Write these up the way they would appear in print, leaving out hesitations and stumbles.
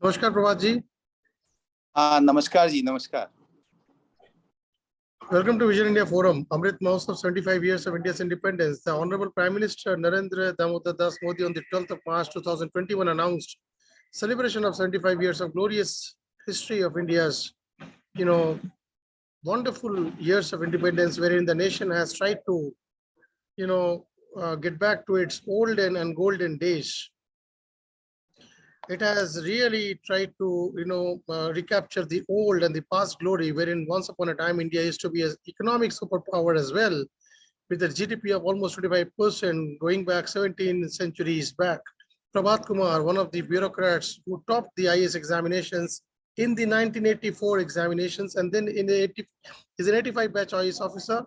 नमस्कार प्रभात जी. हाँ नमस्कार जी. नमस्कार. Welcome to Vision India Forum. Amrit Mahotsav, 75 years of India's independence. The Honorable Prime Minister Narendra Damodar Das Modi on the 12th of March 2021 announced celebration of 75 years of glorious history of India's, wonderful years of independence, wherein the nation has tried to, get back to its olden and golden days. It has really tried to, recapture the old and the past glory, wherein once upon a time India used to be an economic superpower as well, with a GDP of almost 25% going back 17 centuries back. Prabhat Kumar, one of the bureaucrats who topped the IAS examinations in the 1984 examinations, and then in the is an 85 batch IAS officer.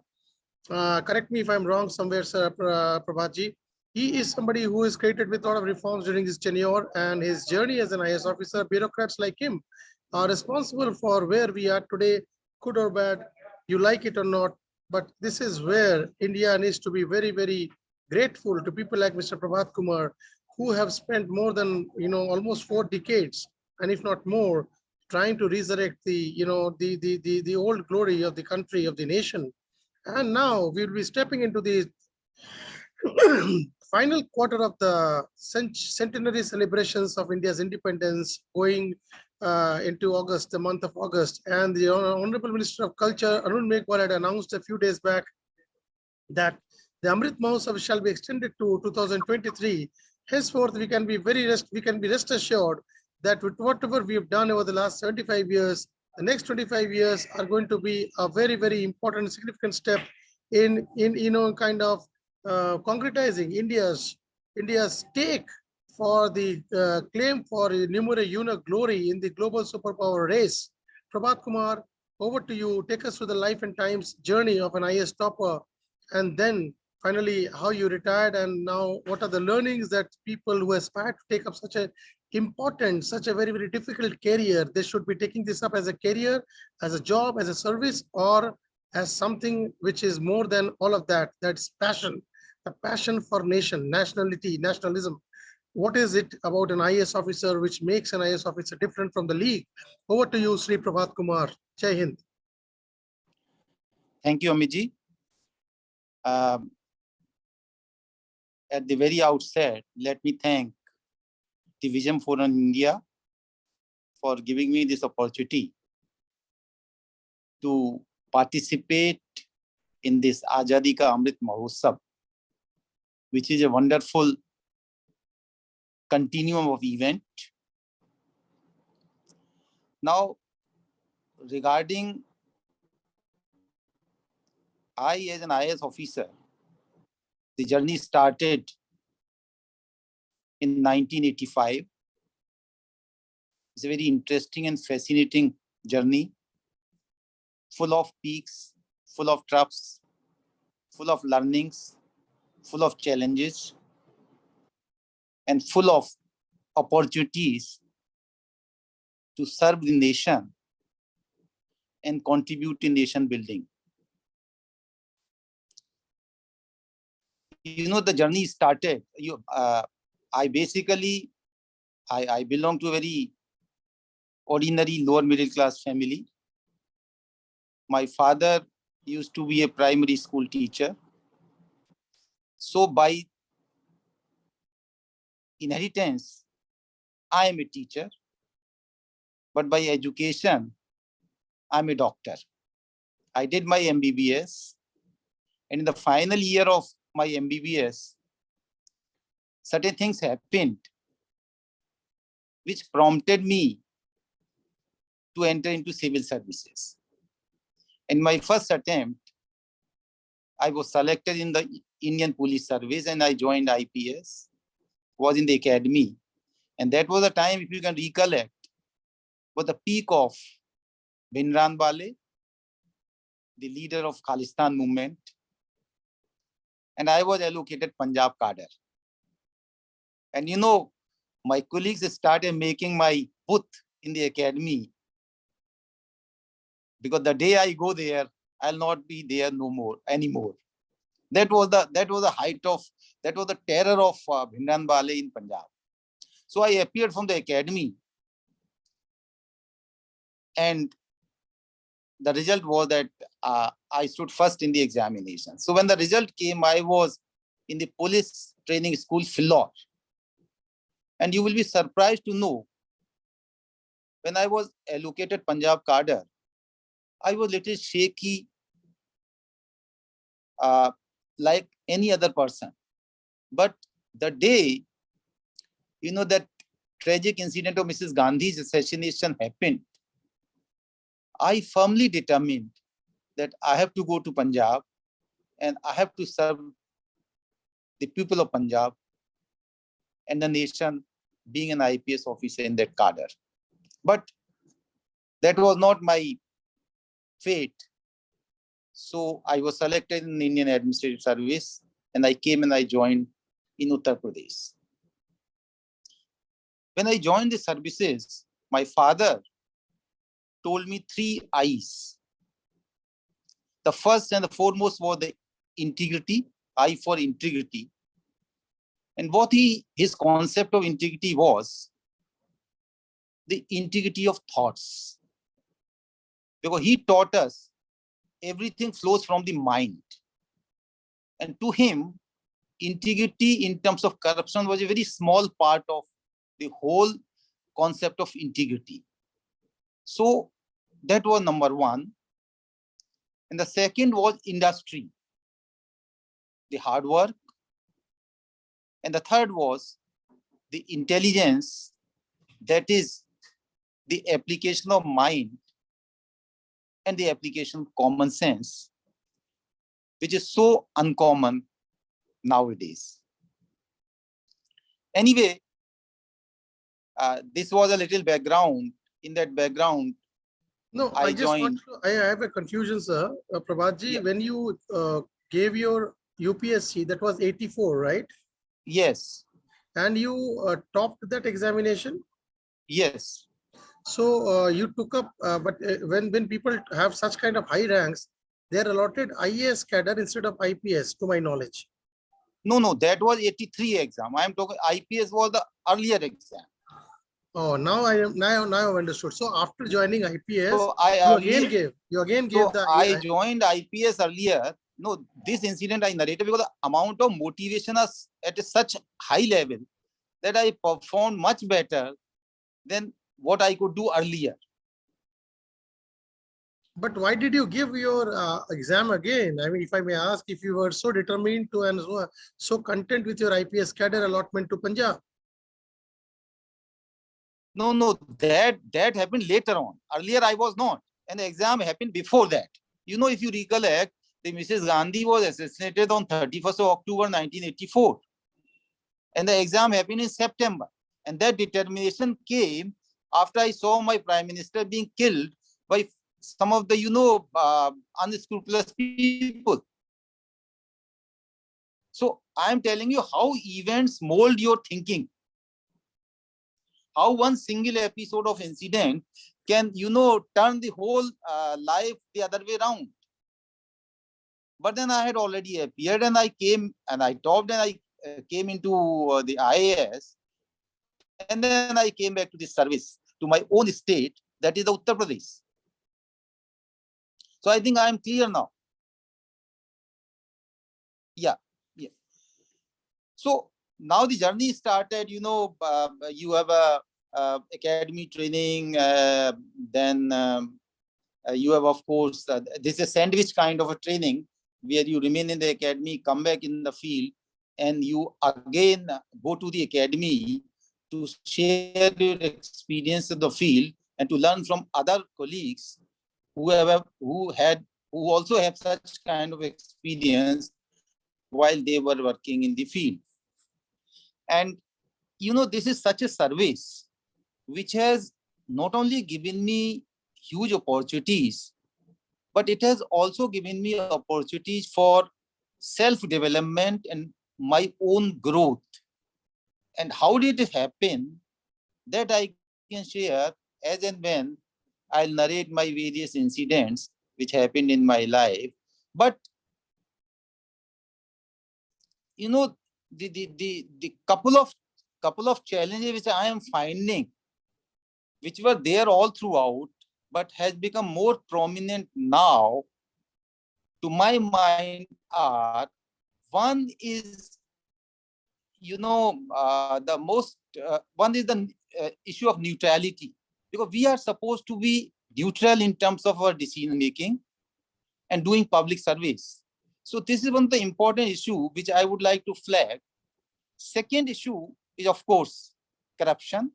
Correct me if I'm wrong somewhere, sir, Prabhatji. He is somebody who is created with a lot of reforms during his tenure and his journey as an IS officer. Bureaucrats like him are responsible for where we are today, good or bad, you like it or not. But this is where India needs to be very, very grateful to people like Mr. Prabhat Kumar, who have spent more than, almost 4 decades, and if not more, trying to resurrect the old glory of the country, of the nation. And now we'll be stepping into the final quarter of the centenary celebrations of India's independence, going into August, the month of August. And the Honorable Minister of Culture, Arun Megwal, had announced a few days back that the Amrit Mahotsav shall be extended to 2023. Henceforth, we can be rest assured that with whatever we have done over the last 75 years, the next 25 years are going to be a very, very important, significant step in kind of concretizing India's take for the claim for numero uno glory in the global superpower race. Prabhat Kumar, over to you. Take us through the life and times journey of an IS topper, and then finally how you retired, and now what are the learnings that people who aspire to take up such a important, such a very, very difficult career, they should be taking this up as a career, as a job, as a service, or as something which is more than all of that. That's passion, the passion for nation, nationality, nationalism. What is it about an IAS officer which makes an IAS officer different from the league? Over to you, Sri Prabhat Kumar. Jai Hind. Thank you, Amiji. At the very outset, let me thank the Vision Forum India for giving me this opportunity to participate in this Azadi Ka Amrit Mahotsav, which is a wonderful continuum of event. Now, regarding I as an IAS officer, the journey started in 1985. It's a very interesting and fascinating journey, full of peaks, full of troughs, full of learnings, full of challenges, and full of opportunities to serve the nation and contribute to nation building. The journey started. I belong to a very ordinary lower middle class family. My father used to be a primary school teacher. So by inheritance, I am a teacher, but by education, I'm a doctor. I did my MBBS, and in the final year of my MBBS, certain things happened which prompted me to enter into civil services. In my first attempt, I was selected in the Indian Police Service and I joined IPS, was in the academy. And that was the time, if you can recollect, was the peak of Bhimran Bale, the leader of Khalistan movement. And I was allocated Punjab cadre. And my colleagues started making my booth in the academy, because the day I go there, I'll not be there anymore. That was the terror of Bhimran Bale in Punjab. So I appeared from the academy And the result was that I stood first in the examination. So when the result came, I was in the police training school, Philor. And you will be surprised to know, when I was allocated Punjab cadre, I was little shaky, like any other person. But the day, that tragic incident of Mrs. Gandhi's assassination happened, I firmly determined that I have to go to Punjab and I have to serve the people of Punjab and the nation, being an IPS officer in that cadre. But that was not my fate. So I was selected in the Indian Administrative Service, and I came and I joined in Uttar Pradesh. When I joined the services, my father told me 3 I's. The first and the foremost was the integrity, I for integrity. And what his concept of integrity was the integrity of thoughts. Because he taught us everything flows from the mind. And to him, integrity in terms of corruption was a very small part of the whole concept of integrity. So that was number one. And the second was industry, the hard work. And the third was the intelligence, that is the application of mind and the application of common sense, which is so uncommon nowadays. Anyway, this was a little background. In that background, No, I I just want joined. to, I have a confusion, sir. Prabhatji, Yeah. when you gave your UPSC, that was 84, right? Yes, And you topped that examination. yes. So you took up, but when people have such kind of high ranks, they are allotted IAS cadre instead of IPS, to my knowledge. No, that was 83 exam. I am talking IPS was the earlier exam. Oh, now I am now I've understood. So after joining IPS, So I you earlier, again gave the I joined IPS earlier. No, this incident I narrated because the amount of motivation is at such high level that I performed much better than what I could do earlier. But why did you give your exam again? I mean, if I may ask, if you were so determined to and so content with your IPS cadre allotment to Punjab. No, that happened later on. Earlier I was not, and the exam happened before that. If you recollect, the Mrs. Gandhi was assassinated on 31st of October 1984, and the exam happened in September. And that determination came after I saw my Prime Minister being killed by some of the unscrupulous people. So I am telling you how events mold your thinking. How one single episode of incident can, turn the whole life the other way around. But then I had already appeared and I came and I topped and I came into the IAS. And then I came back to the service, to my own state, that is the Uttar Pradesh. So I think I am clear now. Yeah. So now the journey started, you have a academy training, then you have, of course, this is a sandwich kind of a training where you remain in the academy, come back in the field, and you again go to the academy to share your experience in the field and to learn from other colleagues who also have such kind of experience while they were working in the field. And this is such a service which has not only given me huge opportunities, but it has also given me opportunities for self-development and my own growth. And how did it happen? That I can share as and when I'll narrate my various incidents which happened in my life. But the couple of challenges which I am finding, which were there all throughout, but has become more prominent now, to my mind, are one is, the most, one is the issue of neutrality, because we are supposed to be neutral in terms of our decision making and doing public service. So this is one of the important issue which I would like to flag. Second issue is, of course, corruption,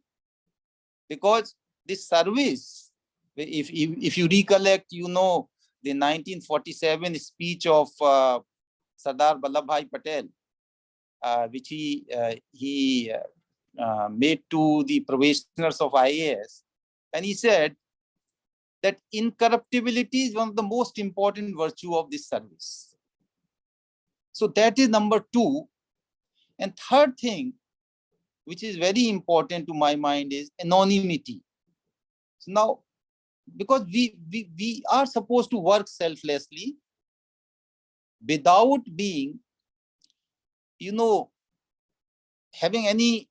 because this service, if you recollect, the 1947 speech of Sardar Vallabhbhai Patel, which he made to the probationers of IAS, and he said that incorruptibility is one of the most important virtue of this service. So that is number two. And third thing, which is very important to my mind, is anonymity. So now, because we are supposed to work selflessly without being, having any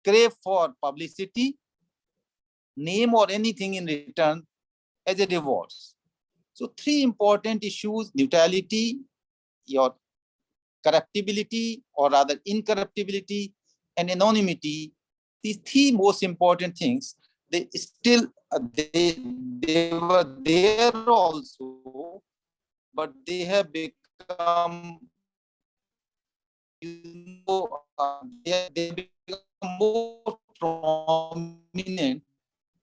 crave for publicity, name, or anything in return as a rewards. So three important issues: neutrality, your corruptibility, or rather incorruptibility, and anonymity. These three most important things, they still, they were there also, but they have become, they have become more prominent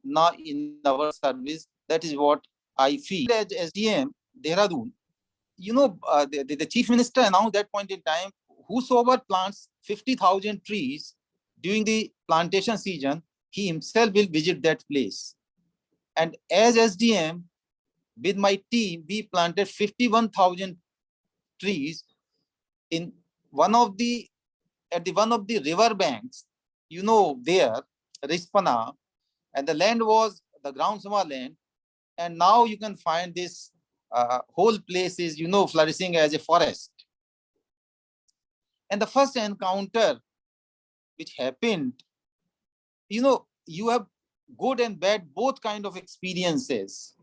now in our service. That is what I feel. As SDM Dehradun, the chief minister announced that point in time, whosoever plants 50,000 trees during the plantation season, he himself will visit that place. And as SDM, with my team, we planted 51,000 trees in one of the river banks, there, Rispana, and the land was the ground Sama land. And now you can find this whole place is, flourishing as a forest. And the first encounter which happened, you have good and bad, both kind of experiences.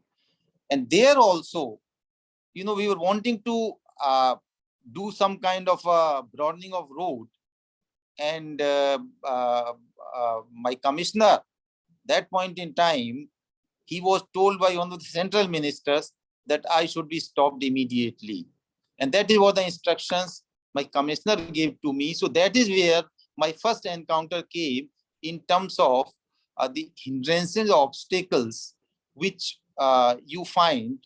And there also, we were wanting to do some kind of broadening of road. And my commissioner, that point in time, he was told by one of the central ministers that I should be stopped immediately. And that is what the instructions my commissioner gave to me. So that is where my first encounter came in terms of the hindrances, obstacles, which you find,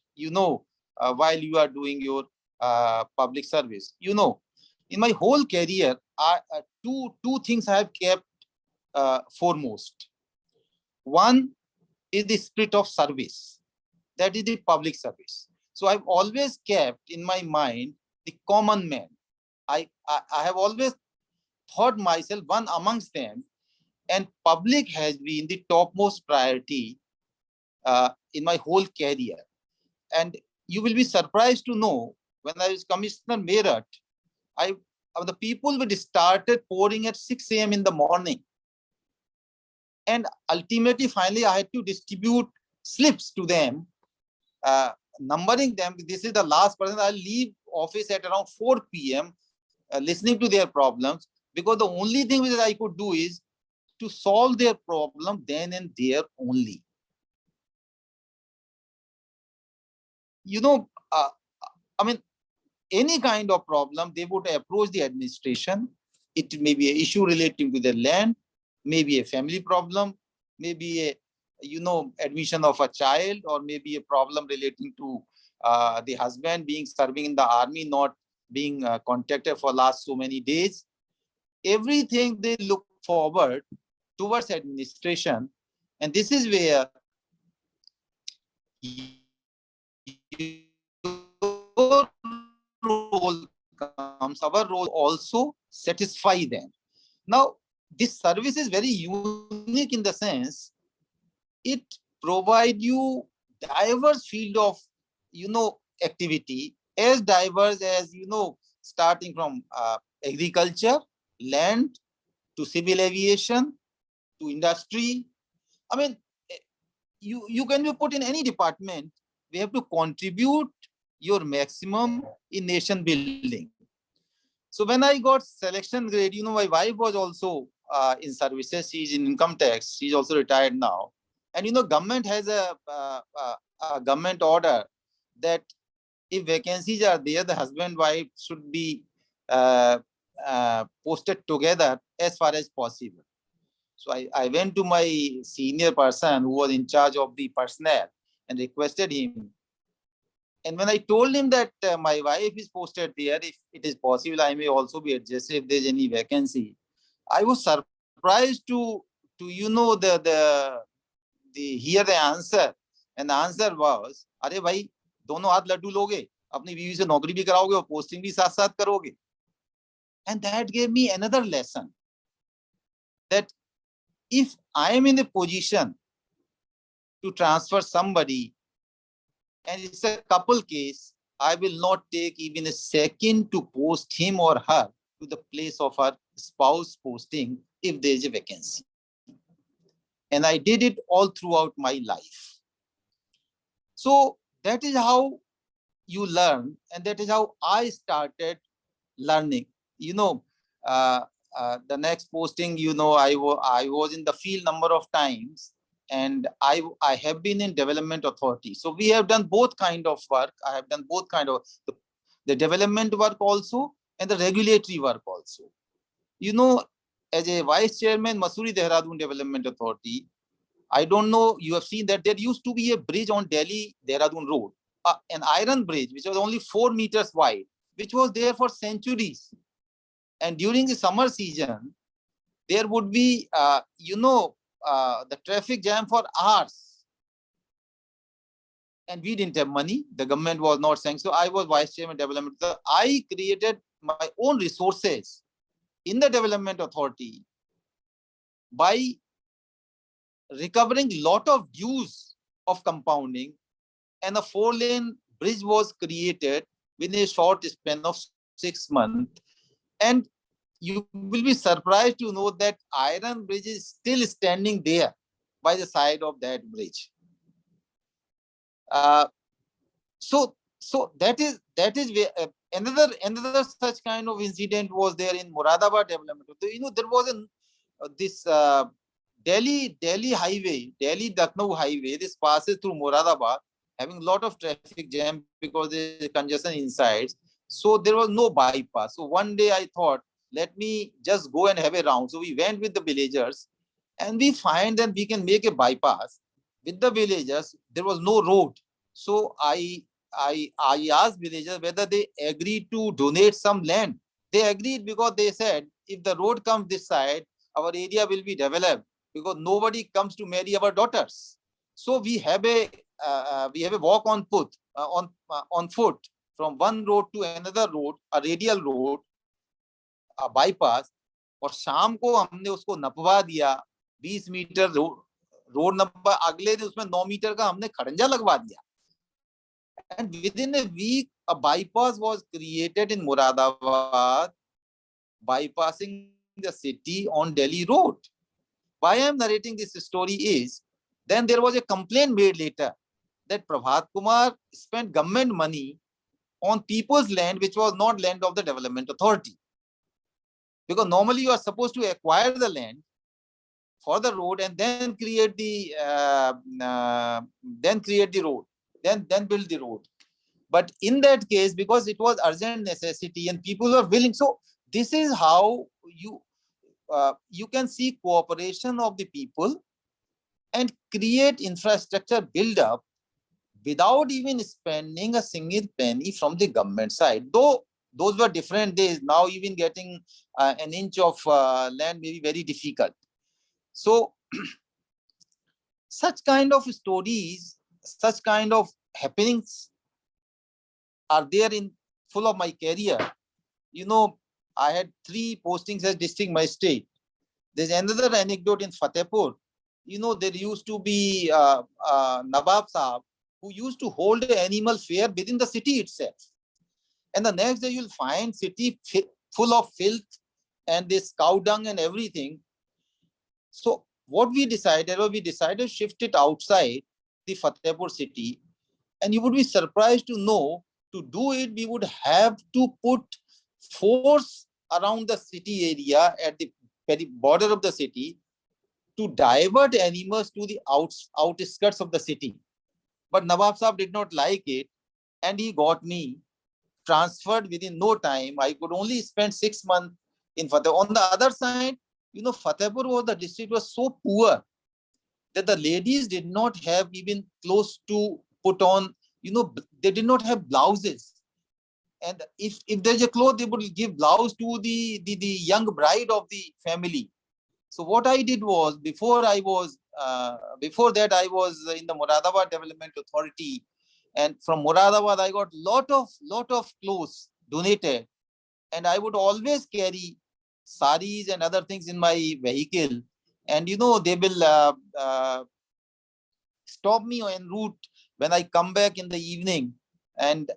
while you are doing your public service. In my whole career, two things I have kept foremost. One is the spirit of service. That is the public service. So I've always kept in my mind the common man. I have always thought myself one amongst them, and public has been the topmost priority in my whole career. And you will be surprised to know, when I was Commissioner Meerut, the people would started pouring at 6 a.m. in the morning. And ultimately, finally, I had to distribute slips to them, numbering them. This is the last person. I'll leave office at around 4 p.m. Listening to their problems, because the only thing that I could do is to solve their problem then and there only. I mean, any kind of problem, they would approach the administration. It may be an issue relating to their land, maybe a family problem, maybe a, admission of a child, or maybe a problem relating to the husband being serving in the army, not being contacted for last so many days. Everything they look forward towards administration. And this is where your role comes. Our role also satisfy them. Now, this service is very unique in the sense it provide you diverse field of, activity, as diverse as, starting from agriculture, land, to civil aviation, to industry. I mean, you can be put in any department. We have to contribute your maximum in nation building. So when I got selection grade, my wife was also in services. She's in income tax. She's also retired now. And government has a government order that if vacancies are there, the husband wife should be uh, posted together as far as possible. So I went to my senior person who was in charge of the personnel and requested him. And when I told him that my wife is posted there, if it is possible, I may also be adjusted if there's any vacancy. I was surprised to hear the answer. And the answer was, "अरे भाई, दोनों हाथ लड्डू लोगे, अपनी बीवी से नौकरी भी कराओगे और posting भी साथ साथ करोगे." And that gave me another lesson that if I am in a position to transfer somebody, and it's a couple case, I will not take even a second to post him or her to the place of her spouse posting if there is a vacancy. And I did it all throughout my life. So that is how you learn, and that is how I started learning. Uh, the next posting, I was in the field number of times, and I have been in development authority. So we have done both kind of work. I have done both kind of the development work also and the regulatory work also. As a vice chairman, Masuri Dehradun Development Authority, I don't know, you have seen that there used to be a bridge on Delhi Dehradun Road, an iron bridge, which was only 4 meters wide, which was there for centuries. And during the summer season, there would be, the traffic jam for hours. And we didn't have money. The government was not saying. So I was vice chairman development. So I created my own resources in the development authority by recovering lot of dues of compounding, and a 4-lane bridge was created within a short span of 6 months. And you will be surprised to know that iron bridge is still standing there by the side of that bridge. So that is where, another such kind of incident was there in Moradabad development. There was this Delhi highway, Delhi Lucknow highway. This passes through Moradabad, having a lot of traffic jam because there is congestion inside. So there was no bypass. So one day I thought, let me just go and have a round. So we went with the villagers, and we find that we can make a bypass with the villagers. There was no road. So I asked villagers whether they agreed to donate some land. They agreed because they said, if the road comes this side, our area will be developed because nobody comes to marry our daughters. So we have a walk on foot, on foot from one road to another road, a radial road, a bypass. और शाम को हमने उसको नपवा दिया 20 metre road number, अगले दिन उसमें 9 metre का हमने खड़ंजा लगवा दिया. And within a week, a bypass was created in Moradabad, bypassing the city on Delhi Road. Why I am narrating this story is, then there was a complaint made later that Prabhat Kumar spent government money on people's land, which was not land of the development authority. Because normally you are supposed to acquire the land for the road and then create the road, then build the road. But in that case, because it was urgent necessity and people were willing, so this is how you can see cooperation of the people and create infrastructure build up without even spending a single penny from the government side. Though those were different days. Now even getting an inch of land may be very difficult. So such kind of stories, such kind of happenings are there in full of my career. I had 3 postings as district magistrate. There's another anecdote in Fatehpur. There used to be Nawab Sahab who used to hold an animal fair within the city itself. And the next day you'll find city full of filth and this cow dung and everything. So what we decided was we decided to shift it outside the Fatehpur city. And you would be surprised to know, to do it, we would have to put force around the city area at the very border of the city to divert animals to the outskirts of the city. But Nawab Saab did not like it, and he got me transferred within no time. I could only spend 6 months in Fateh. On the other side, Fatehpur was the district was so poor that the ladies did not have even clothes to put on. They did not have blouses. And if there's a cloth, they would give blouse to the young bride of the family. So what I did was, before that I was in the Moradabad Development Authority, and from Moradabad I got lot of clothes donated, and I would always carry saris and other things in my vehicle, and they will stop me en route when I come back in the evening, and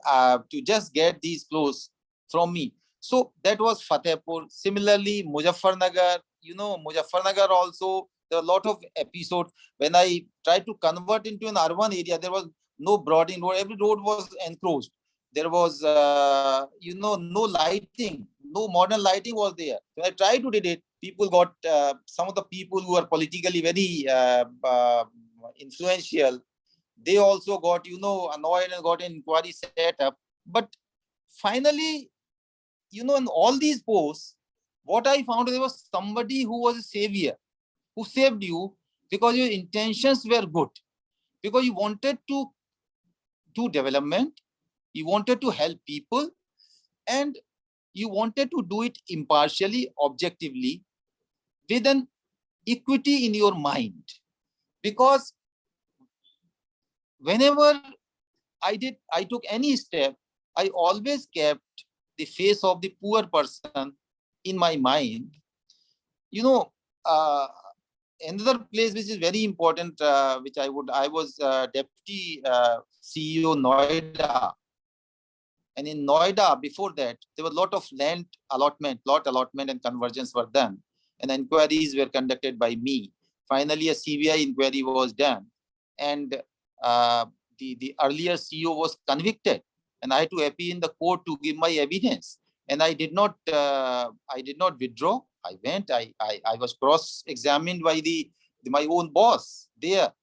to just get these clothes from me. So that was Fatehpur. Similarly, Muzaffarnagar, Muzaffarnagar also, there are a lot of episodes. When I tried to convert into an urban area, there was no broadening road. Every road was enclosed. There was, no lighting, no modern lighting was there. When I tried to did it, people got, some of the people who are politically very influential, they also got, annoyed and got an inquiry set up. But finally, in all these posts, what I found, there was somebody who was a savior, who saved you because your intentions were good, because you wanted to do development, you wanted to help people, and you wanted to do it impartially, objectively, with an equity in your mind. Because whenever I took any step, I always kept the face of the poor person in my mind. Uh, Another place which is very important, which I was deputy CEO Noida. And in Noida, before that, there was a lot of lot allotment and conversions were done. And inquiries were conducted by me. Finally, a CBI inquiry was done. And the earlier CEO was convicted. And I had to appear in the court to give my evidence. And I did not withdraw. I went, I was cross-examined by my own boss there.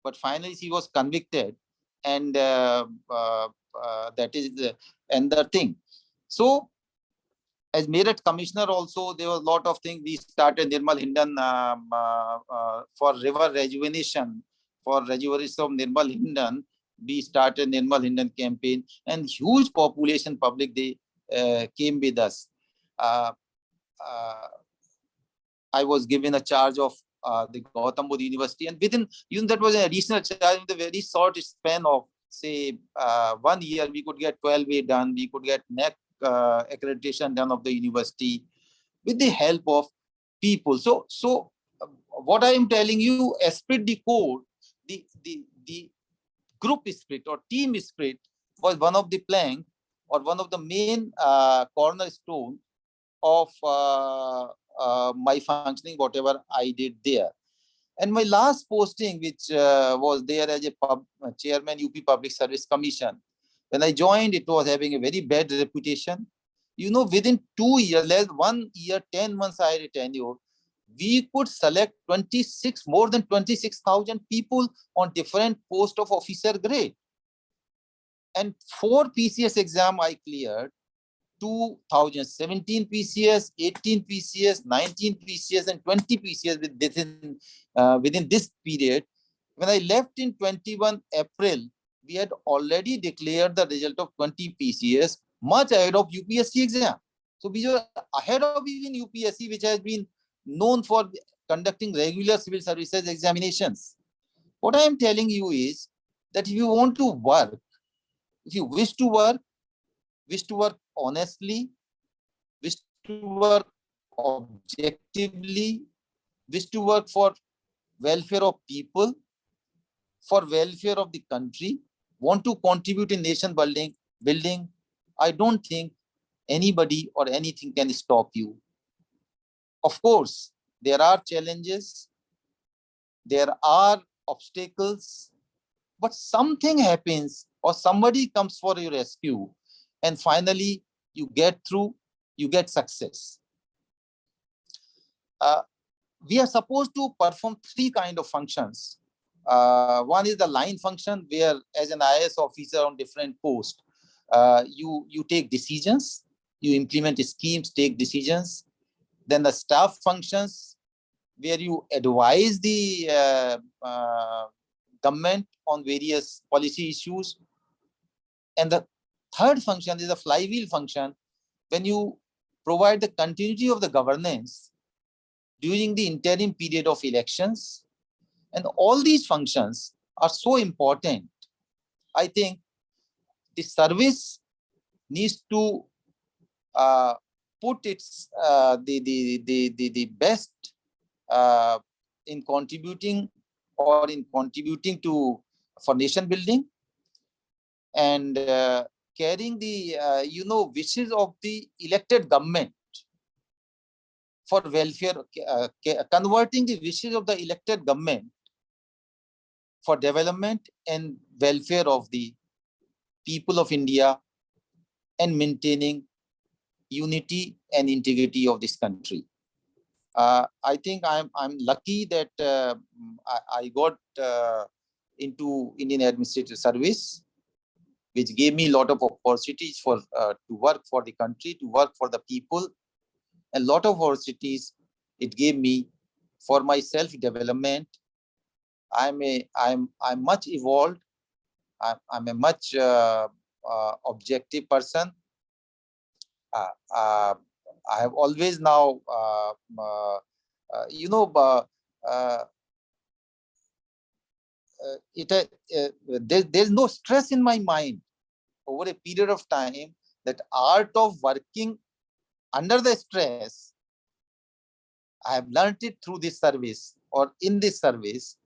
But finally, he was convicted. And that is another thing. So, as Meerut Commissioner also, there was a lot of things. We started Nirmal Hindan for river rejuvenation, for rejuvenation of Nirmal Hindan. We started Nirmal Hindan campaign, and huge population public, they came with us. I was given a charge of the Gautam Buddha University, and within, that was an additional charge in the very short span of, say, 1 year, we could get 12A done, we could get NEC accreditation done of the university with the help of people. So what I am telling you, esprit de corps, the group spirit or team spirit was one of the plank, or one of the main cornerstone of my functioning, whatever I did there. And my last posting, which was there as a chairman, UP Public Service Commission, when I joined, it was having a very bad reputation. Within 2 years, less 1 year, 10 months I had a tenure, we could select more than 26,000 people on different posts of officer grade. And 4 PCS exam I cleared: 2017 PCS, 18 PCS, 19 PCS, and 20 PCS within this period. When I left in 21 April, we had already declared the result of 20 PCS, much ahead of UPSC exam. So we were ahead of even UPSC, which has been known for conducting regular civil services examinations. What I am telling you is that if you want to work, if you wish to work honestly, wish to work objectively, wish to work for welfare of people, for welfare of the country, want to contribute in nation building, I don't think anybody or anything can stop you. Of course, there are challenges. there are obstacles, but something happens or somebody comes for your rescue, and finally you get through, you get success. We are supposed to perform three kind of functions. One is the line function, where as an IAS officer on different posts, you take decisions, you implement schemes, take decisions. Then the staff functions, where you advise the government on various policy issues. And the third function is the flywheel function, when you provide the continuity of the governance during the interim period of elections. And all these functions are so important. I think the service needs to put its the best in contributing to for nation building, and carrying the wishes of the elected government for welfare, converting the wishes of the elected government for development and welfare of the people of India, and maintaining unity and integrity of this country. I think I'm lucky that I got into Indian Administrative Service, which gave me a lot of opportunities for to work for the country, to work for the people, and a lot of opportunities it gave me for my self development. I'm much evolved. I'm a much objective person. I have always now, there's no stress in my mind over a period of time. That art of working under the stress, I have learned it through this service or in this service.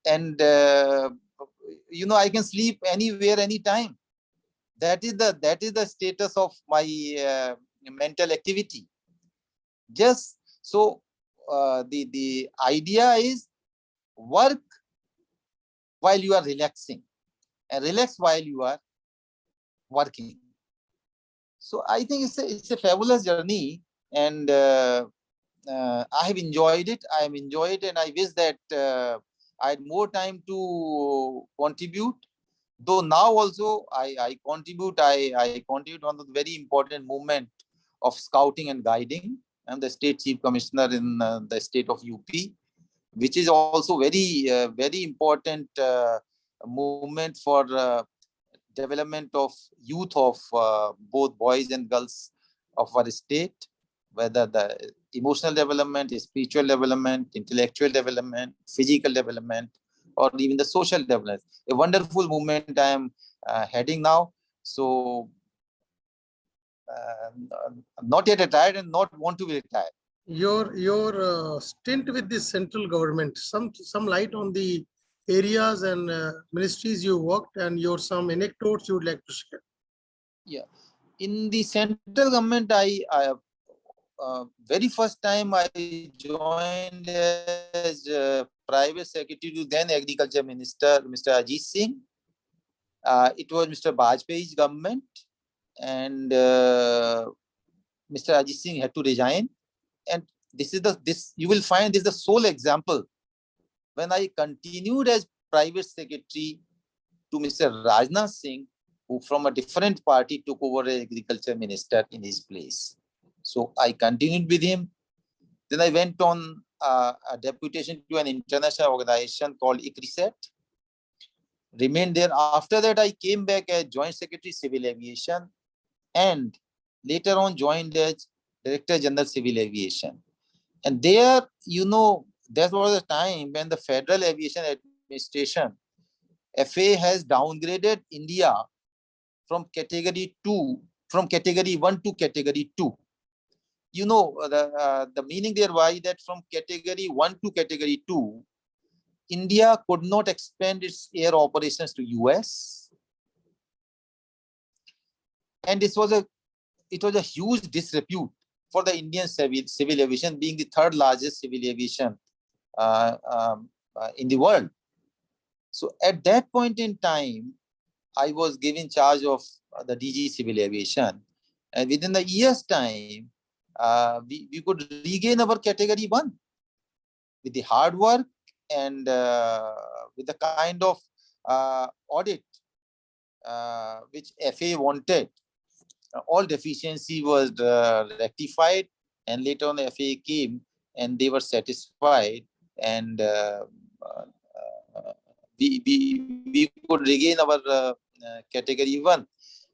And I can sleep anywhere, anytime. That is the status of my mental activity. Just so the idea is work while you are relaxing, and relax while you are working. So I think it's a fabulous journey, and I have enjoyed it. I have enjoyed, and I wish that I had more time to contribute. Though now also I contribute. I contribute on the very important movement of scouting and guiding. I'm the state chief commissioner in the state of UP, which is also very important movement for development of youth of both boys and girls of our state, whether the emotional development, spiritual development, intellectual development, physical development, or even the social development. A wonderful movement I am heading now. So not yet retired and not want to be retired. Your stint with the central government, some light on the areas and ministries you worked, and your some anecdotes you would like to share. Yeah, in the central government, I very first time I joined as private secretary to then agriculture minister, Mr. Ajit Singh. It was Mr. Bajpayee's government, and Mr. Ajit Singh had to resign. And this you will find this is the sole example when I continued as private secretary to Mr. Rajnath Singh, who from a different party took over as agriculture minister in his place. So I continued with him. Then I went on a deputation to an international organization called ICRISAT. Remained there. After that, I came back as Joint Secretary Civil Aviation, and later on joined as Director General Civil Aviation. And there, that was a time when the Federal Aviation Administration, FAA, has downgraded India from category 1 to category 2. The meaning there why that from category 1 to category 2, India could not expand its air operations to US. And it was a huge disrepute for the Indian civil aviation, being the third largest civil aviation in the world. So at that point in time, I was given charge of the DG Civil Aviation, and within a year's time, we could regain our category 1 with the hard work and with the kind of audit which FAA wanted. All deficiency was rectified, and later on FAA came and they were satisfied, and we could regain our category 1.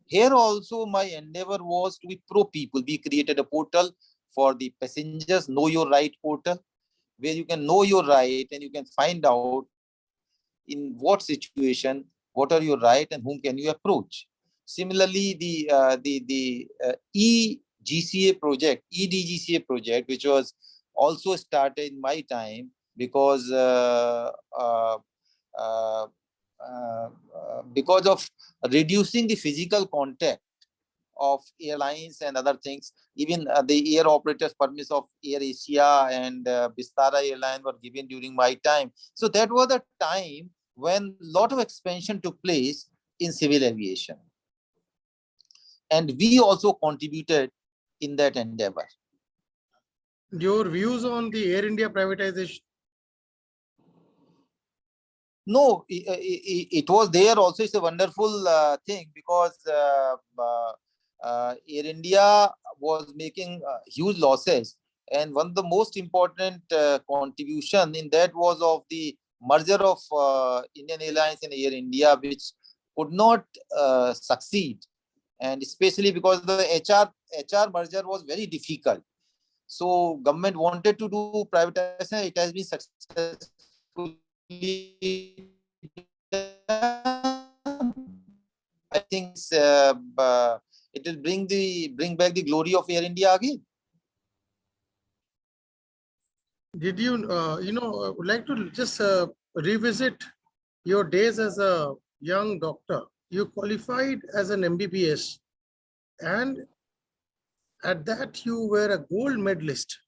Here also my endeavor was to be pro people. We created a portal for the passengers, Know Your Right portal, where you can know your right and you can find out in what situation, what are your right and whom can you approach. Similarly, the EGCA project, EDGCA project, which was also started in my time, because because of reducing the physical contact of airlines and other things. Even the air operators permits of Air Asia and Vistara airline were given during my time. So that was the time when a lot of expansion took place in civil aviation, and we also contributed in that endeavor. Your views on the Air India privatization? No, it was there also. It's a wonderful thing, because Air India was making huge losses, and one of the most important contribution in that was of the merger of Indian Airlines and Air India, which could not succeed, and especially because the HR merger was very difficult. So government wanted to do privatization. It has been successfully done. I think it will bring back the glory of Air India again. Did you, would like to just revisit your days as a young doctor? You qualified as an MBBS, and at that you were a gold medalist,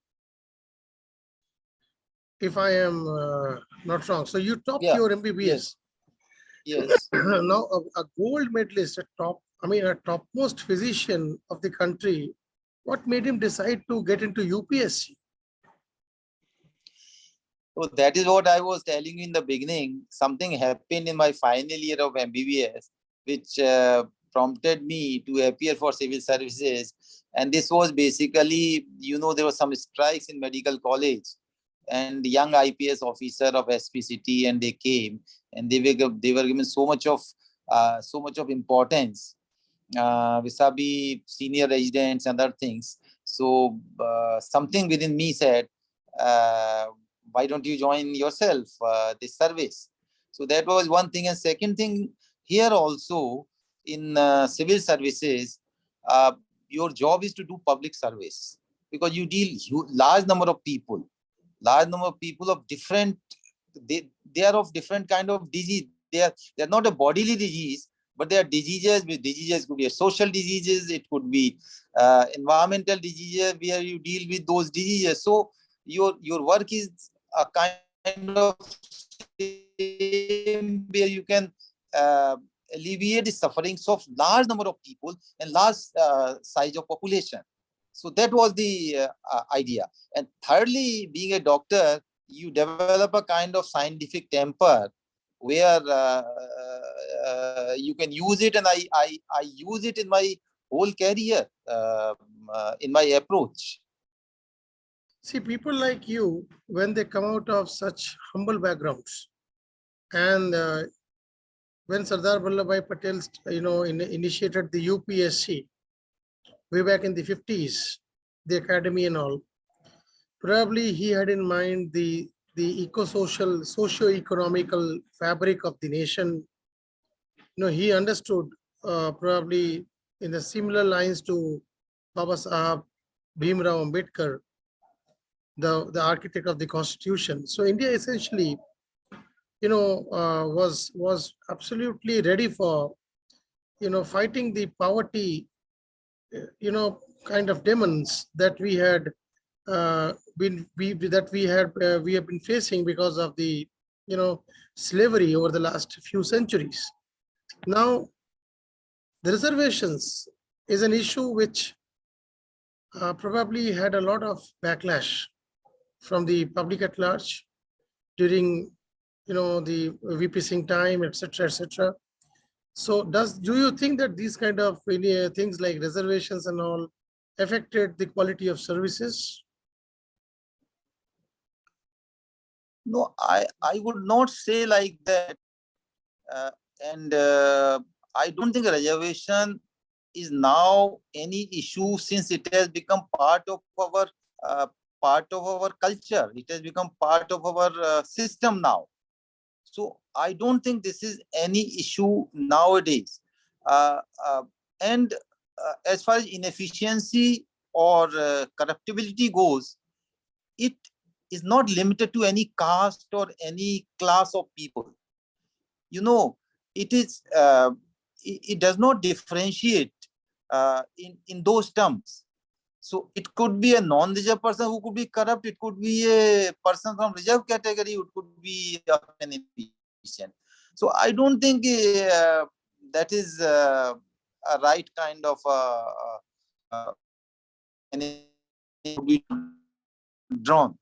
if I am not wrong. So you topped your MBBS. Yes. Now a gold medalist, a topmost physician of the country, what made him decide to get into UPSC? So that is what I was telling you in the beginning. Something happened in my final year of MBBS, which prompted me to appear for civil services. And this was basically, there were some strikes in medical college, and the young IPS officer of SPCT, and they came, and they were given so much of importance vis-a-vis senior residents and other things. So something within me said, why don't you join yourself this service? So that was one thing. And second thing, here also in civil services, your job is to do public service, because you deal large number of people of different, they are of different kind of disease. They're not a bodily disease, but they are diseases. With diseases could be a social diseases, it could be environmental diseases, where you deal with those diseases. So your work is a kind of where you can alleviate the sufferings of large number of people and large size of population. So that was the idea. And thirdly, being a doctor, you develop a kind of scientific temper where you can use it, and I use it in my whole career, in my approach. See, people like you, when they come out of such humble backgrounds, and when Sardar Vallabhbhai Patel, initiated the UPSC way back in the 50s, the academy and all, probably he had in mind the eco-social, socio-economical fabric of the nation. He understood probably in the similar lines to Baba Sahab Bhimrao Ambedkar, the architect of the Constitution. So India essentially, was absolutely ready for, fighting the poverty, kind of demons that we had we have been facing because of the slavery over the last few centuries. Now, the reservations is an issue which probably had a lot of backlash from the public at large during the VP Singh time, etc., etc. So do you think that these kind of things like reservations and all affected the quality of services? No, I would not say like that. Uh, and I don't think reservation is now any issue, since it has become uh, part of our culture. It has become part of our system now. So I don't think this is any issue nowadays. Uh, uh, and as far as inefficiency or corruptibility goes, it is not limited to any caste or any class of people. It is it does not differentiate in those terms. So it could be a non-reserve person who could be corrupt. It could be a person from reserve category who could be inefficient. So I don't think that is a right kind of uh, drawn.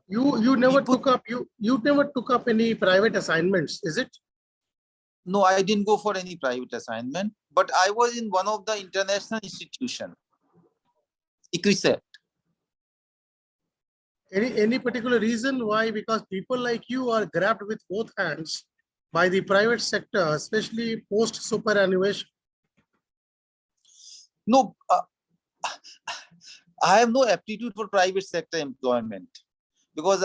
You never People, took up you never took up any private assignments, is it? no, I didn't go for any private assignment, but I was in one of the international institutions, ICRISET. Any particular reason why? Because people like you are grabbed with both hands by the private sector, especially post superannuation. No, I have no aptitude for private sector employment, because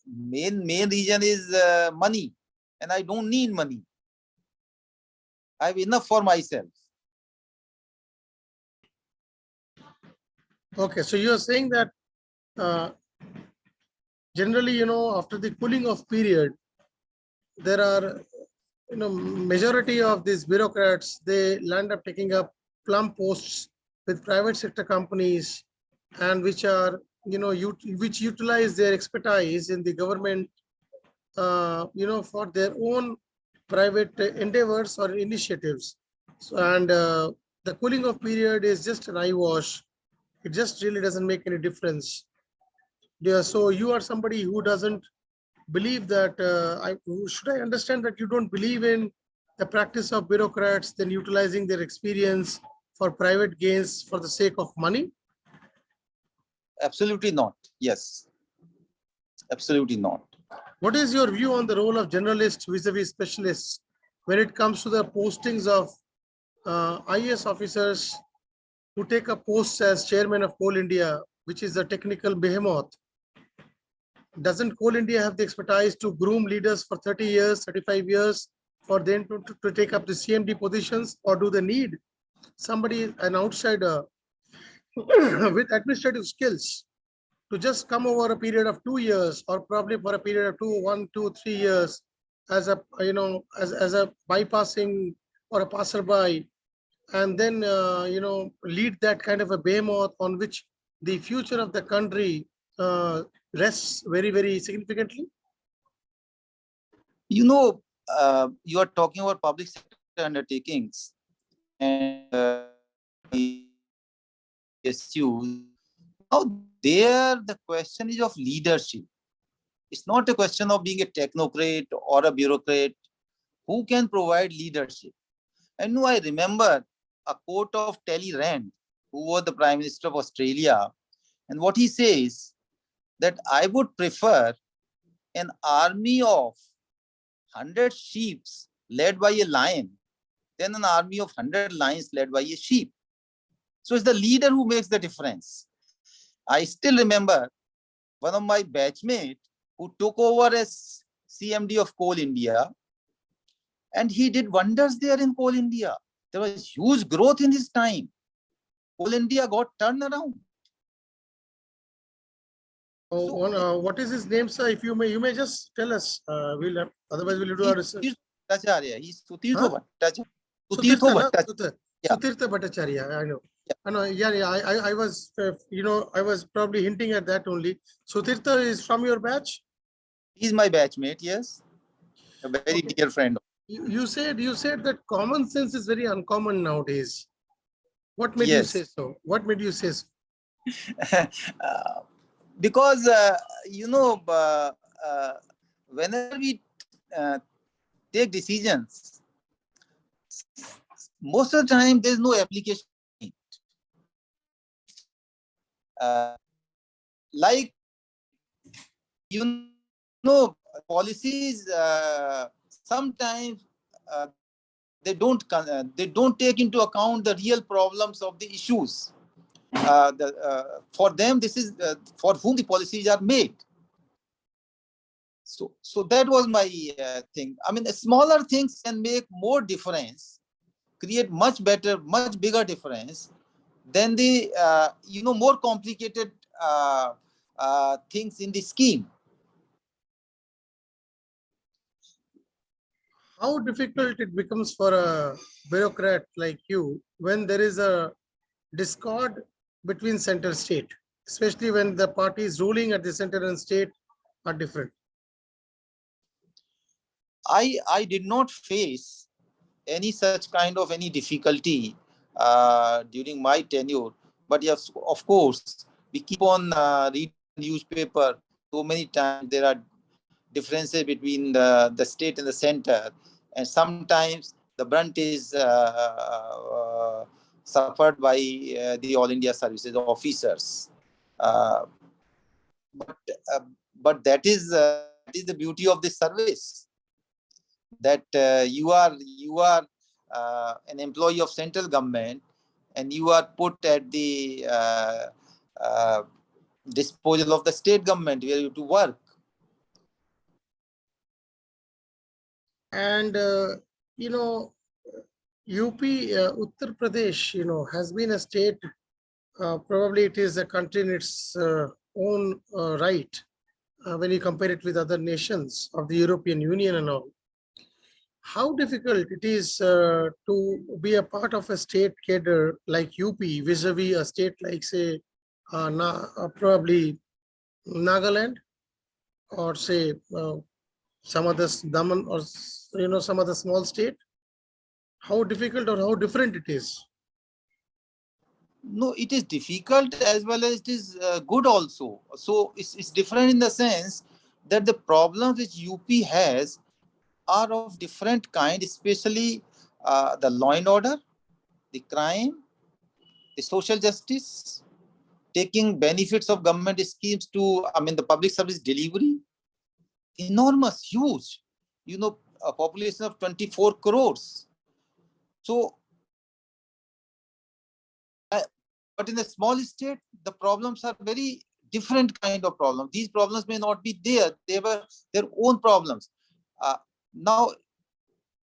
main reason is money, and I don't need money. I have enough for myself. Okay, so you are saying that generally, after the cooling off period, there are, majority of these bureaucrats, they land up taking up plum posts with private sector companies, and which are, which utilize their expertise in the government, for their own private endeavors or initiatives. So, and the cooling off period is just an eyewash. It just really doesn't make any difference. Yeah, so you are somebody who doesn't believe that, should I understand that you don't believe in the practice of bureaucrats then utilizing their experience for private gains for the sake of money? Absolutely not. Yes. Absolutely not. What is your view on the role of generalists vis-a-vis specialists when it comes to the postings of IAS officers who take up posts as chairman of Coal India, which is a technical behemoth? Doesn't Coal India have the expertise to groom leaders for 30 years, 35 years for them to take up the CMD positions, or do they need somebody, an outsider with administrative skills to just come over a period of 2 years, or probably for a period of 1, 2, 3 years as a, as a bypassing or a passerby, and then, lead that kind of a behemoth on which the future of the country rests very, very significantly? You are talking about public sector undertakings and issues. Now, there the question is of leadership. It's not a question of being a technocrat or a bureaucrat. Who can provide leadership? And I remember a quote of Talleyrand, who was the Prime Minister of Australia, and what he says, that I would prefer an army of 100 sheep led by a lion than an army of 100 lions led by a sheep. So it's the leader who makes the difference. I still remember one of my batchmates who took over as CMD of Coal India, and he did wonders there in Coal India. There was huge growth in his time. Coal India got turned around. What is his name, sir? If you may just tell us. We'll have, otherwise we'll do our research. He's Sutirtha Huh? Bhattacharya. Sutirtha Bhattacharya. Sutirtha Bhattacharya, I know. I know, yeah, I was, I was probably hinting at that only. Sutirtha is from your batch? He's my batchmate, yes, a very Okay. dear friend. You said that common sense is very uncommon nowadays. What made you Yes. say so? What made you say so? uh, because whenever we uh, take decisions, most of the time there's no application. Like, policies sometimes they don't take into account the real problems of the issues. For them, this is for whom the policies are made. So that was my thing. I mean, smaller things can make more difference, create much better, much bigger difference than the more complicated things in the scheme. How difficult it becomes for a bureaucrat like you when there is a discord between center state, especially when the parties ruling at the center and state are different. I did not face any such kind of any difficulty during my tenure. But yes, of course, we keep on reading newspaper so many times. There are differences between the state and the center, and sometimes the brunt is suffered by the All India Services officers. Uh, but uh, but that is the beauty of this service, that you are an employee of central government, and you are put at the uh, disposal of the state government where you to work. And UP, Uttar Pradesh, has been a state. Probably it is a country in its own right when you compare it with other nations of the European Union and all. How difficult it is to be a part of a state cadre like UP vis-a-vis a state like, say, probably Nagaland, or say some other Daman, or some other small state. How difficult or how different it is? No, it is difficult as well as it is good also. So it's different in the sense that the problems which UP has are of different kind, especially the law and order, the crime, the social justice, taking benefits of government schemes to, I mean, the public service delivery, enormous, huge, a population of 24 crores. So, but in a small state, the problems are very different kind of problems. These problems may not be there. They were their own problems. Now,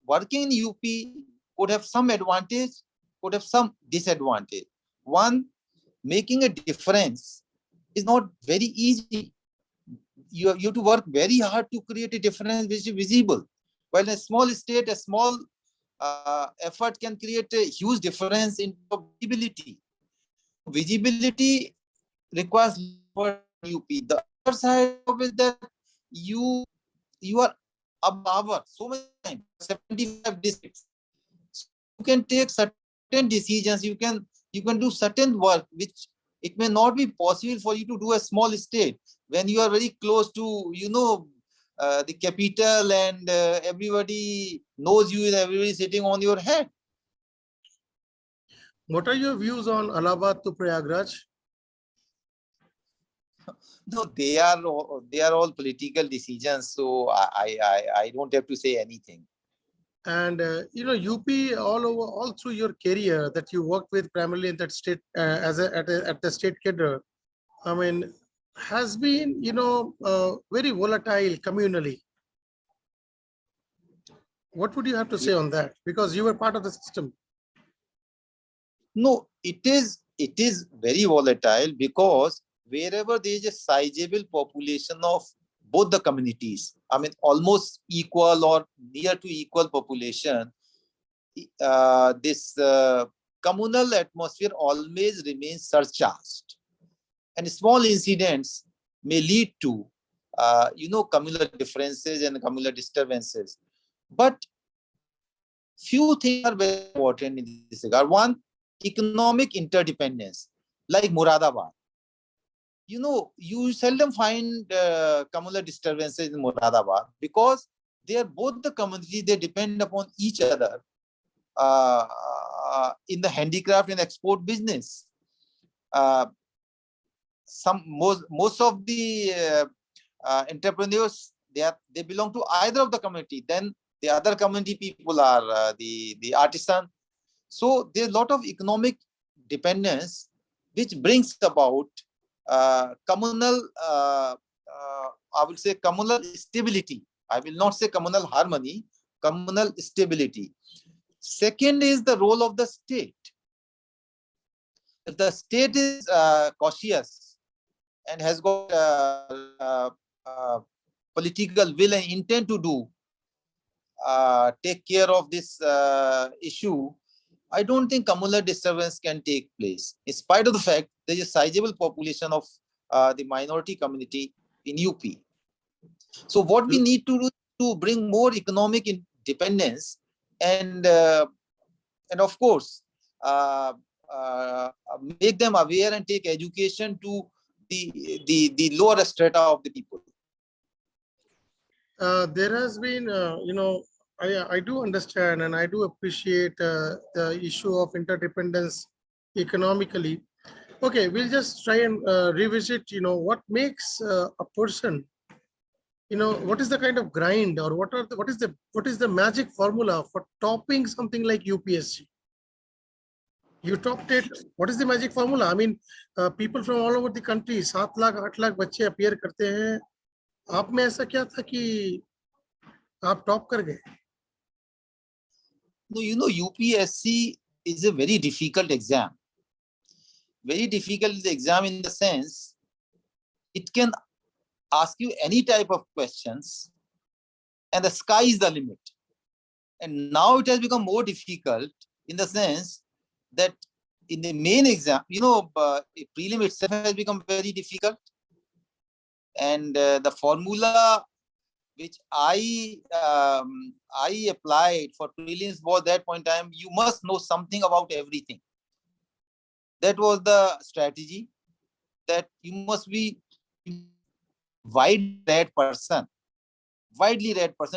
working in UP could have some advantage, could have some disadvantage. One, making a difference is not very easy. You have to work very hard to create a difference which is visible. While in a small state, a small effort can create a huge difference in visibility. So visibility requires effort in UP. The other side of it, that you are above so many times, 75 districts. So you can take certain decisions, you can do certain work which it may not be possible for you to do a small state when you are very close to the capital, and everybody knows you and everybody sitting on your head. What are your views on Allahabad to Prayagraj? No, they are all political decisions, so I don't have to say anything. And UP, all over, all through your career that you worked with primarily in that state at the state cadre, I mean, has been very volatile communally. What would you have to say on that? Because you were part of the system. No, it is very volatile, because wherever there is a sizable population of both the communities, I mean almost equal or near to equal population, this communal atmosphere always remains surcharged, and small incidents may lead to, communal differences and communal disturbances. But few things are very important in this regard. One, economic interdependence, like Muradabad. You seldom find communal disturbances in Muradabad because they are both the community, they depend upon each other in the handicraft and export business. Most of the entrepreneurs, they belong to either of the community. Then the other community people are the artisan. So there's a lot of economic dependence, which brings about communal, I will say communal stability. I will not say communal harmony, communal stability. Second is the role of the state. If the state is cautious and has got political will and intent to take care of this issue, I don't think communal disturbance can take place, in spite of the fact there is a sizable population of the minority community in UP. So what we need to do to bring more economic independence and of course make them aware and take education to the lower strata of the people. There has been, I do understand and I do appreciate the issue of interdependence economically. Okay, we'll just try and revisit, what makes a person, what is the kind of grind, or what is the magic formula for topping something like UPSC? You topped it. What is the magic formula? I mean, people from all over the country, 7 lakh, 8 lakh बच्चे appear करते हैं. आप में ऐसा क्या था कि आप टॉप कर गए? No, UPSC is a very difficult exam. Very difficult exam in the sense it can ask you any type of questions and the sky is the limit. And now it has become more difficult in the sense that in the main exam, prelim itself has become very difficult. And the formula which I applied for prelims was that point in time, you must know something about everything. That was the strategy, that you must be widely read person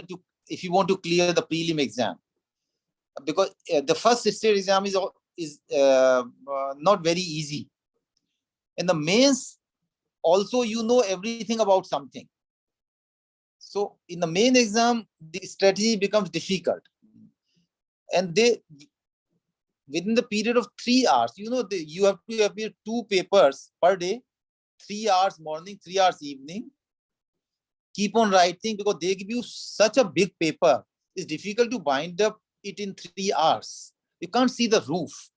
to, if you want to clear the prelim exam, because the first state exam is not very easy, and the mains also everything about something. So in the main exam, the strategy becomes difficult, and within the period of 3 hours, you have to appear 2 papers per day, 3 hours morning, 3 hours evening. Keep on writing because they give you such a big paper. It's difficult to bind up it in 3 hours. You can't see the roof.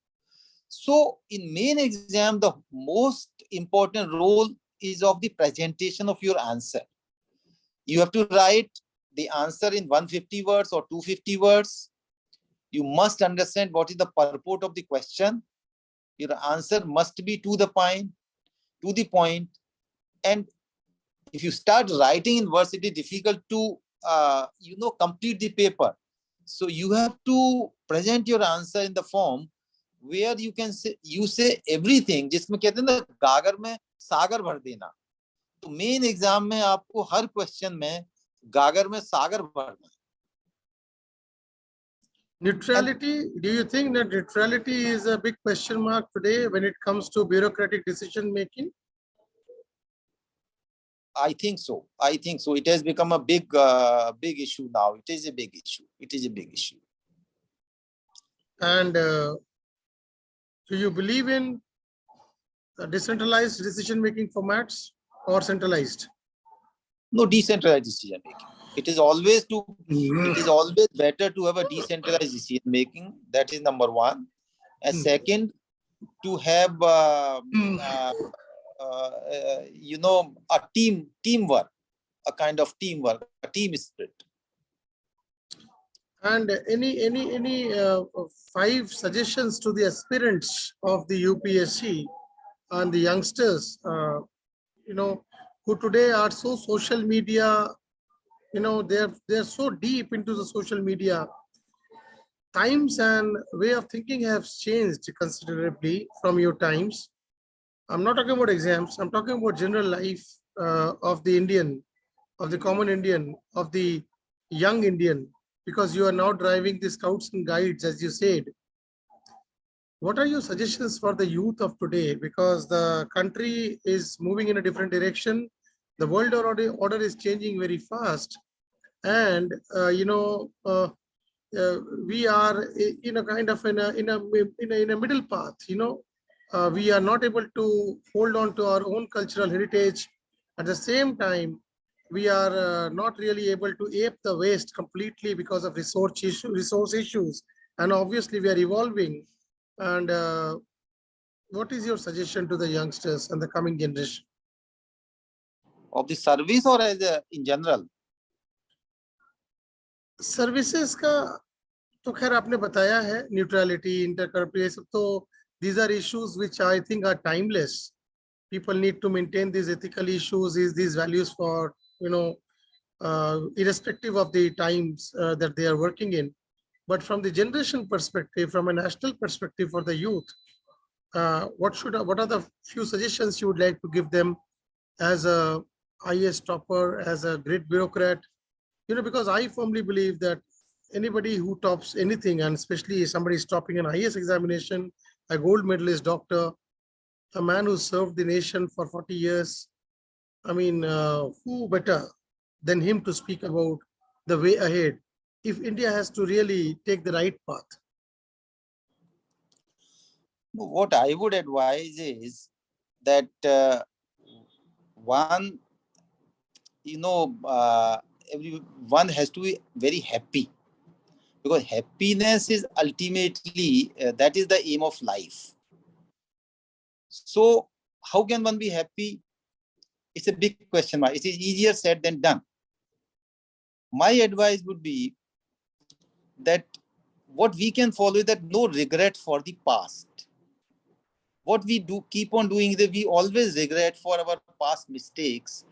So in main exam, the most important role is of the presentation of your answer. You have to write the answer in 150 words or 250 words. You must understand what is the purport of the question. Your answer must be to the point. And if you start writing in verse, it is difficult to complete the paper. So you have to present your answer in the form where you say everything. जिसमें कहते हैं ना गागर में सागर भर देना. तो main exam में आपको हर क्वेश्चन में गागर में सागर भरना. Neutrality, do you think that neutrality is a big question mark today when it comes to bureaucratic decision making? I think so. It has become a big issue now. It is a big issue. And do you believe in decentralized decision making formats or centralized? No, decentralized decision making. It is always better to have a decentralized decision making. That is number one. And second, to have a teamwork, a kind of teamwork, a team spirit. And any 5 suggestions to the aspirants of the UPSC and the youngsters, who today are so social media, they're so deep into the social media. Times and way of thinking have changed considerably from your times. I'm not talking about exams. I'm talking about general life of the Indian, of the common Indian, of the young Indian, because you are now driving the scouts and guides, as you said. What are your suggestions for the youth of today? Because the country is moving in a different direction. The world order is changing very fast. And, we are in a kind of in a middle path. We are not able to hold on to our own cultural heritage. At the same time, we are not really able to ape the West completely because of resource issues. And obviously, we are evolving. And what is your suggestion to the youngsters and the coming generation? Of the service or as in general? Services का तो खैर आपने बताया है, neutrality, इंटरकरप्ट, ये सब तो these are issues which I think are timeless. People need to maintain these ethical issues, these values for, irrespective of the times that they are working in. But from the generation perspective, from a national perspective for the youth, what are the few suggestions you would like to give them as a IAS topper, as a great bureaucrat? Because I firmly believe that anybody who tops anything, and especially somebody is topping an IAS examination, a gold medalist doctor, a man who served the nation for 40 years, I mean, who better than him to speak about the way ahead if India has to really take the right path? What I would advise is that one, everyone has to be very happy, because happiness is ultimately, that is the aim of life. So how can one be happy? It's a big question mark. It is easier said than done. My advice would be that what we can follow is that no regret for the past. What we do keep on doing is that we always regret for our past mistakes.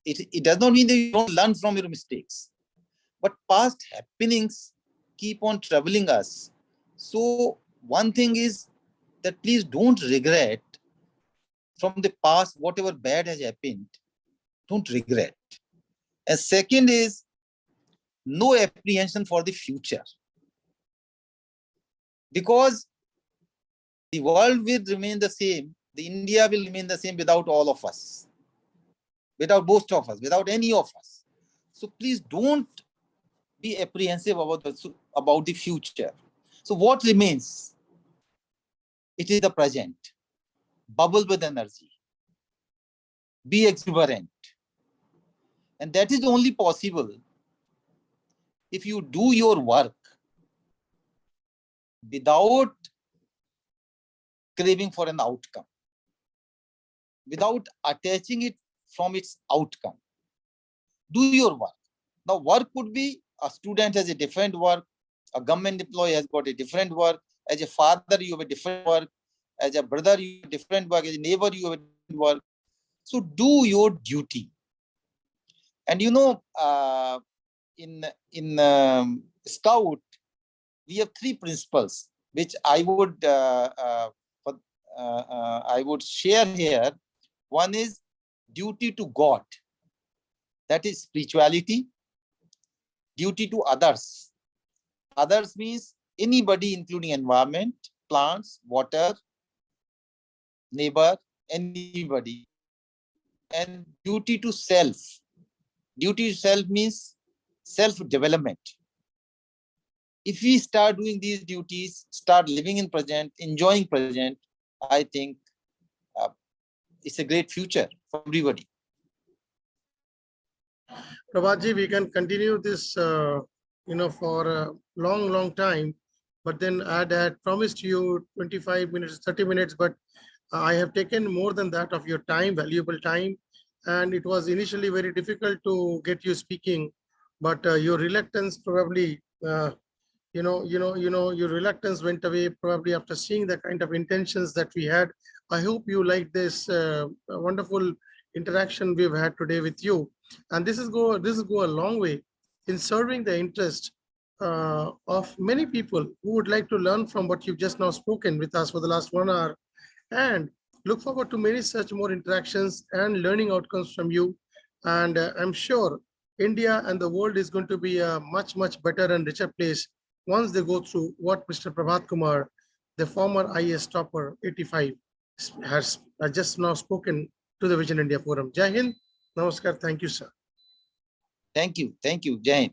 It does not mean that you don't learn from your mistakes, but past happenings keep on troubling us. So one thing is that please don't regret from the past whatever bad has happened. Don't regret. And second is no apprehension for the future, because the world will remain the same. The India will remain the same without all of us, without most of us, without any of us. So please don't be apprehensive about the future. So what remains? It is the present. Bubble with energy. Be exuberant. And that is only possible if you do your work without craving for an outcome, without attaching it from its outcome. Do your work. Now, work could be a student has a different work, a government employee has got a different work, as a father, you have a different work, as a brother, you have a different work, as a neighbor, you have a different work. So do your duty. And in Scout, we have 3 principles which I would share here. One is duty to God, that is spirituality. Duty to others. Others means anybody, including environment, plants, water, neighbor, anybody. And duty to self. Duty to self means self-development. If we start doing these duties, start living in present, enjoying present, I think it's a great future for everybody. Prabhatji, we can continue this, for a long time. But then I had promised you 25 minutes, 30 minutes, but I have taken more than that of your time, valuable time. And it was initially very difficult to get you speaking, but your reluctance probably uh, your reluctance went away probably after seeing the kind of intentions that we had. I hope you like this wonderful interaction we've had today with you. And this is go a long way in serving the interest of many people who would like to learn from what you've just now spoken with us for the last 1 hour, and look forward to many such more interactions and learning outcomes from you. And I'm sure India and the world is going to be a much, much better and richer place once they go through what Mr. Prabhat Kumar, the former IAS topper, 85, has just now spoken to the Vision India Forum. Jai Hind, Namaskar, thank you, sir. Thank you. Thank you, Jai Hind.